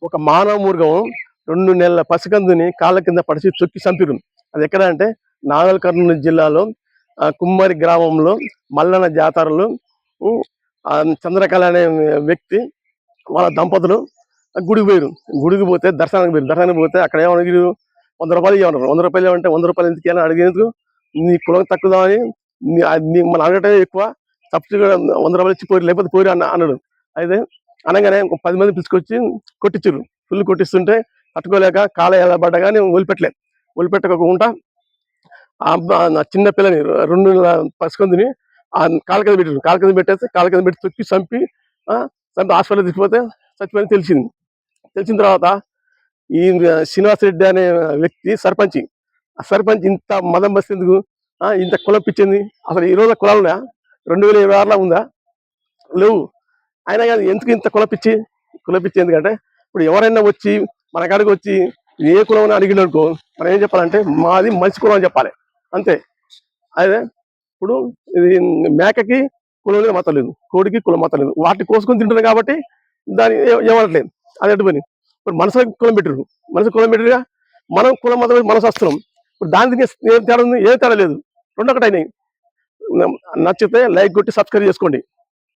ఒక మానవ మృగం 2 నెలల పసికందుని కాళ్ళ కింద పడిచి చొక్కి చంపిరు. అది ఎక్కడ అంటే నాగర్ కర్నూలు జిల్లాలో కుమ్మరి గ్రామంలో మల్లన్న జాతరలో చంద్రకళ అనే వ్యక్తి వాళ్ళ దంపతులు గుడికి పోయారు. గుడికి పోతే దర్శనానికి పోతే అక్కడ ఏమన్నా 100 రూపాయలు ఇవ్వమన్నారు. 100 రూపాయలు ఏమంటే 100 రూపాయలు ఎందుకు అని అడిగేందుకు నీ కులం తక్కువ అని మన అడగటమే ఎక్కువ, సబ్సిడీ కూడా 100 రూపాయలు ఇచ్చి పోయి లేకపోతే పోయి అన్నాడు. అయితే అనగానే 10 మంది పిలుచుకొచ్చి కొట్టించారు. ఫుల్ కొట్టిస్తుంటే తట్టుకోలేక కాల ఎలా పడ్డా కానీ వదిలిపెట్టకుండా నా చిన్న పిల్లని 2 నెలల పసికందుని కాళ్ళ కింద పెట్టి తొక్కి చంపి హాస్పిటల్ తీసుకుపోతే చచ్చిపోయింది తెలిసింది. తెలిసిన తర్వాత ఈ శ్రీనివాస్ రెడ్డి అనే వ్యక్తి సర్పంచ్. ఆ సర్పంచ్ ఇంత మదం బస్తేందుకు, ఇంత కులం పిచ్చింది. అసలు ఈ రోజు కులాలు ఉన్నాయా? 2026లో ఉందా? లేవు. అయినా కానీ ఎందుకు ఇంత కులపిచ్చి ఎందుకంటే ఇప్పుడు ఎవరైనా వచ్చి మన కాడికి వచ్చి ఏ కులం అని అడిగిననుకో మనం ఏం చెప్పాలంటే మాది మనిషి కులం అని చెప్పాలి, అంతే. అదే ఇప్పుడు ఇది మేకకి కులం లేదు, మతం లేదు, కోడికి కులం మతం లేదు, వాటిని కోసుకొని తింటున్నారు కాబట్టి దాన్ని ఏమనట్లేదు. అది ఎటుపోయి ఇప్పుడు మనసుకి కులం పెట్టిరుగా, మనం కులం మతం మనసు వస్తున్నాం. ఇప్పుడు దానికి ఏం తేడా ఉంది? ఏం తేడా లేదు, 2 ఒకటి అయినాయి. నచ్చితే లైక్ కొట్టి సబ్స్క్రైబ్ చేసుకోండి.